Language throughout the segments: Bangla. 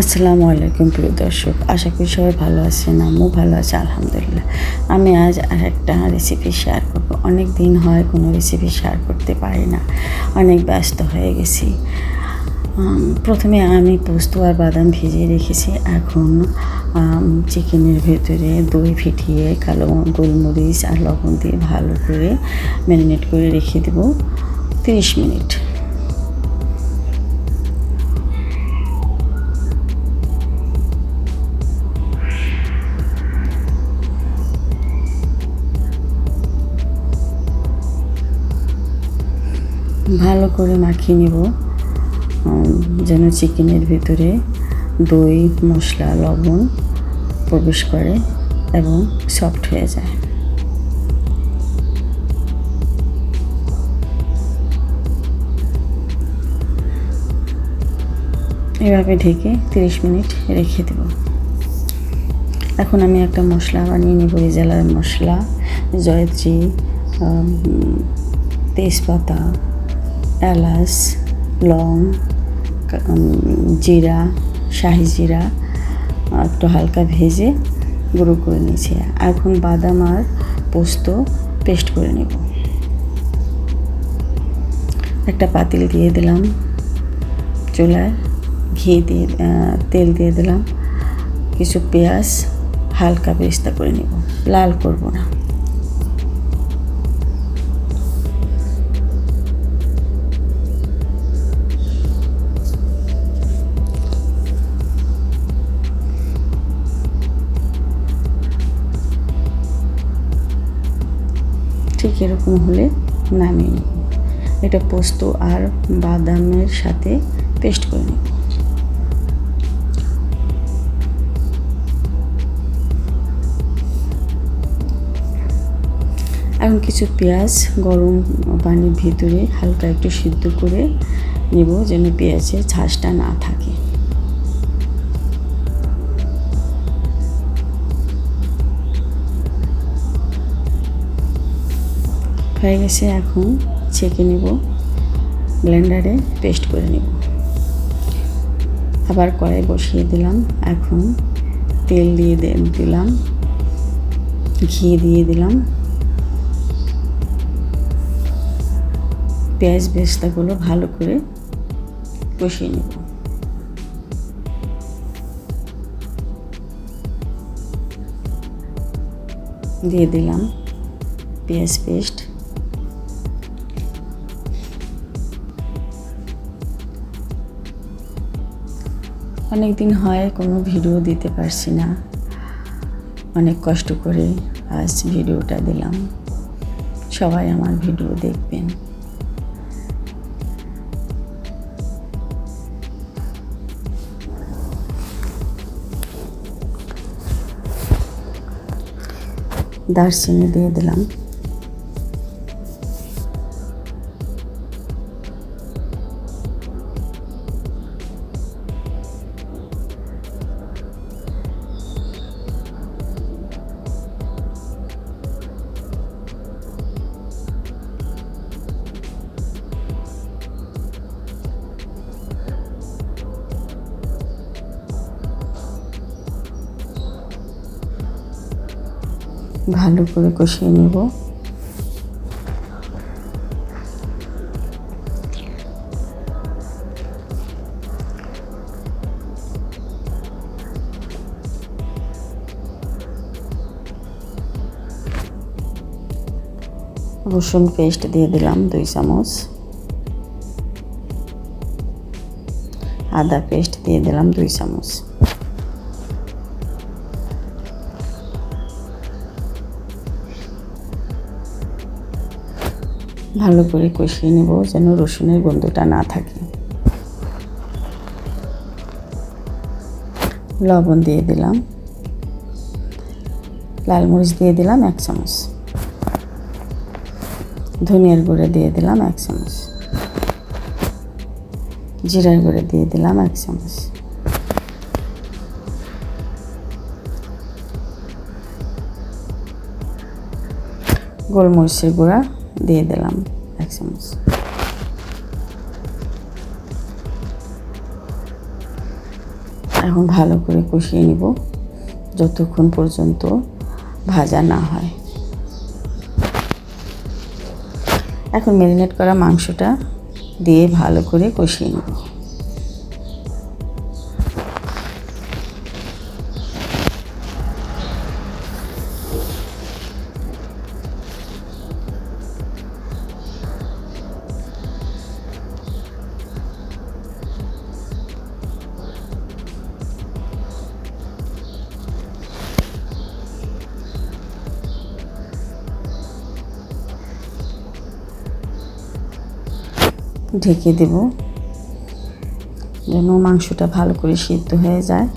আসসালামু আলাইকুম প্রিয় দর্শক, আশা করি সবাই ভালো আছেন। আমিও ভালো আছি আলহামদুলিল্লাহ। আমি আজ আরেকটা রেসিপি শেয়ার করব। অনেক দিন হয় কোনো রেসিপি শেয়ার করতে পারি না, অনেক ব্যস্ত হয়ে গেছি। প্রথমে আমি পোস্ত আর বাদাম ভিজিয়ে রেখেছি। এখন চিকেনের ভেতরে দই ফিটিয়ে কালো গোলমরিচ আর লবণ দিয়ে ভালো করে ম্যারিনেট করে রেখে দেব 30 মিনিট। ভালো করে মাখিয়ে নেব যেন চিকেনের ভিতরে দই, মশলা, লবণ প্রবেশ করে এবং সফট হয়ে যায়। এভাবে ঢেকে 30 মিনিট রেখে দেব। এখন আমি একটা মশলা বানিয়ে নেব। রেজালার মশলা, জয়ত্রী, তেজপাতা, এলাচ, লং, জিরা, শাহি জিরা একটু হালকা ভেজে গুঁড়ো করে নিয়েছি। এখন বাদাম আর পোস্ত পেস্ট করে নেব। একটা পাতিল দিয়ে দিলাম চুলায়, তেল দিয়ে দিলাম, কিছু পেঁয়াজ হালকা বেরেস্তা করে নেব, লাল করব না। ঠিক এরকম হলে নামিয়ে নেব। এটা পোস্ত আর বাদামের সাথে পেস্ট করে নেব। এখন কিছু পেঁয়াজ গরম পানির ভিতরে হালকা একটু সিদ্ধ করে নেব যেন পেঁয়াজের ঝাঁসটা না থাকে। হয়ে গেছে, এখন ছেঁকে নেব, ব্লেন্ডারে পেস্ট করে নেব। আবার কড়াই বসিয়ে দিলাম। এখন তেল দিয়ে দিলাম, ঘি দিয়ে দিলাম, পেঁয়াজ বেরেস্তাগুলো ভালো করে কষিয়ে নেব। দিয়ে দিলাম পেঁয়াজ পেস্ট, অনেক দিন হয় কোনো ভিডিও দিতে পারছি না, অনেক কষ্ট করে আজ ভিডিওটা দিলাম। সবাই আমার ভিডিও দেখবেন। দারচিনি দিয়ে দিলাম, ভালো করে কষিয়ে নেব। রসুন পেস্ট দিয়ে দিলাম 2 চামচ, আদা পেস্ট দিয়ে দিলাম 2 চামচ, ভালো করে কষিয়ে নেব যেন রসুনের গন্ধটা না থাকে। লবণ দিয়ে দিলাম, লাল মরিচ দিয়ে দিলাম 1 চামচ, ধনিয়ার গুঁড়ো দিয়ে দিলাম 1 চামচ, জিরার গুঁড়ো দিয়ে দিলাম 1 চামচ, গোলমরিচের গুঁড়া দিয়ে দিলাম 1 চামচ। এখন ভালো করে কষিয়ে নিব যতক্ষণ পর্যন্ত ভাজা না হয়। এখন ম্যারিনেট করা মাংসটা দিয়ে ভালো করে কষিয়ে নেব। ঢেকে দেব যেন মাংসটা ভালো করে সিদ্ধ হয়ে যায়।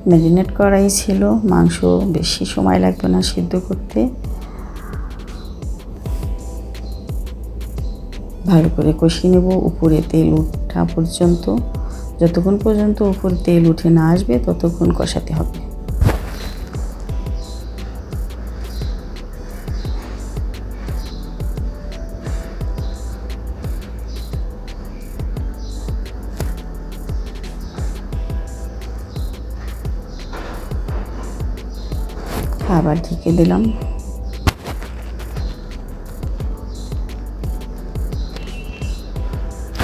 ম্যারিনেট করাই ছিল, মাংস বেশি সময় লাগবে না সিদ্ধ করতে। ভালো করে কষিয়ে নেব উপরে তেল ওঠা পর্যন্ত। যতক্ষণ পর্যন্ত উপরে তেল উঠে না আসবে ততক্ষণ কষাতে হবে। আবার ঢেকে দিলাম।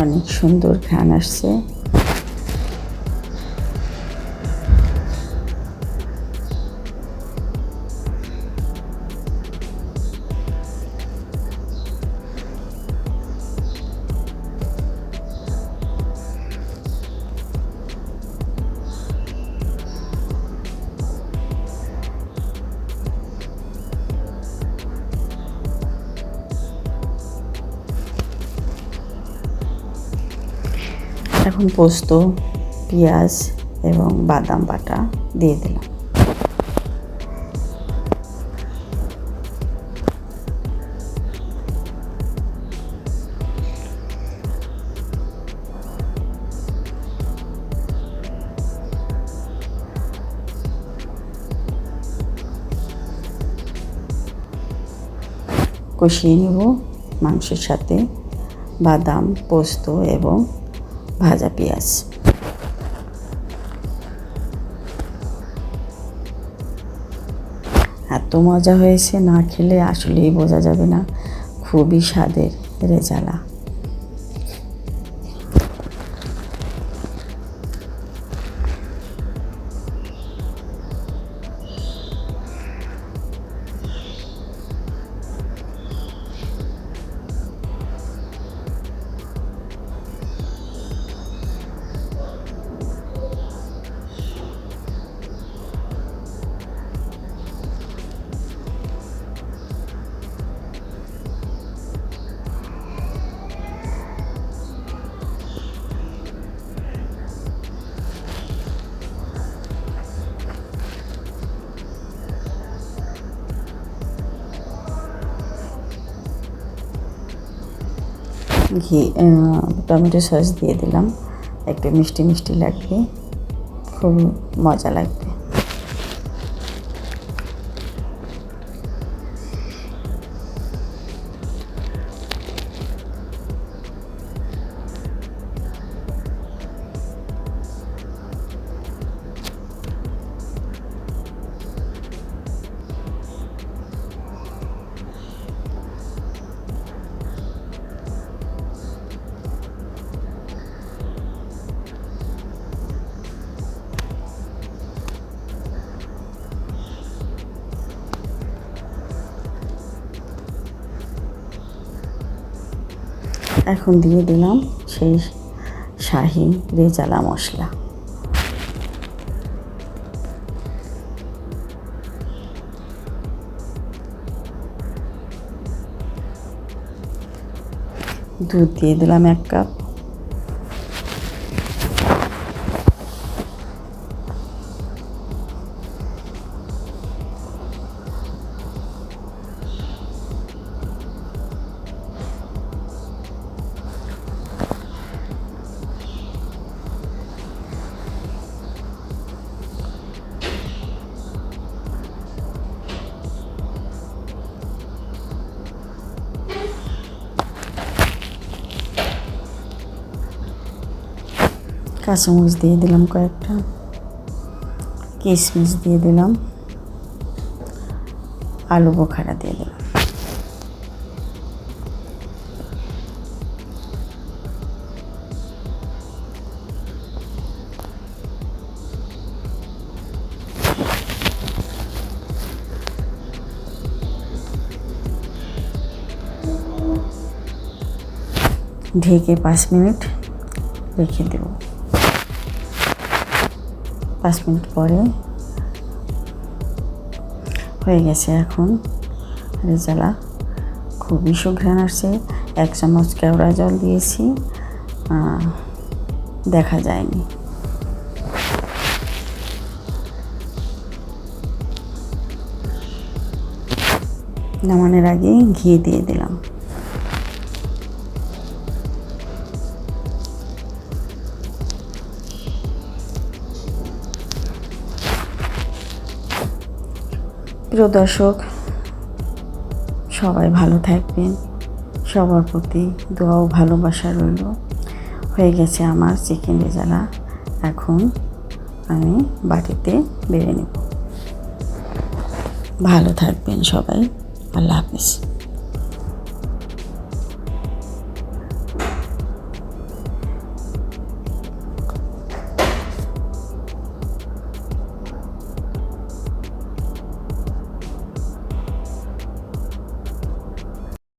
অনেক সুন্দর ঘ্রাণ আসছে। এখন পোস্ত, পেঁয়াজ এবং বাদাম বাটা দিয়ে দিলাম। কষিয়ে নেব মাংসের সাথে বাদাম, পোস্ত এবং ভাজা পেঁয়াজ। এত মজা হয়েছে, না খেলে আসলেই বোঝা যাবে না। খুবই স্বাদের রেজালা। টমেটো সস দিয়ে দিলাম, একটু মিষ্টি মিষ্টি লাগবে, খুব মজা লাগবে। এখন দিয়ে দিলাম সেই শাহী রেজালা মশলা। দুধ দিয়ে দিলাম 1 কাপ। কাঁচামরিচ দিয়ে দিলাম কয়েকটা, কিশমিশ দিয়ে দিলাম, আলু বোখারা দিয়ে দিলাম। ঢেকে 5 মিনিট রেখে দেব। 5 মিনিট পরে হয়ে গেছে। এখন রেজালা খুবই সুঘ্রাণ আসছে। 1 চামচ কেওড়া জল দিয়েছি, দেখা যায়নি। নামানোর আগে ঘি দিয়ে দিলাম। প্রিয় দর্শক, সবাই ভালো থাকবেন, সবার প্রতি দোয়া ও ভালোবাসা রইল। হয়ে গেছে আমার চিকেন রেজালা। এখন আমি বাটিতে বেড়ে নেব। ভালো থাকবেন সবাই, আল্লাহ হাফেজ।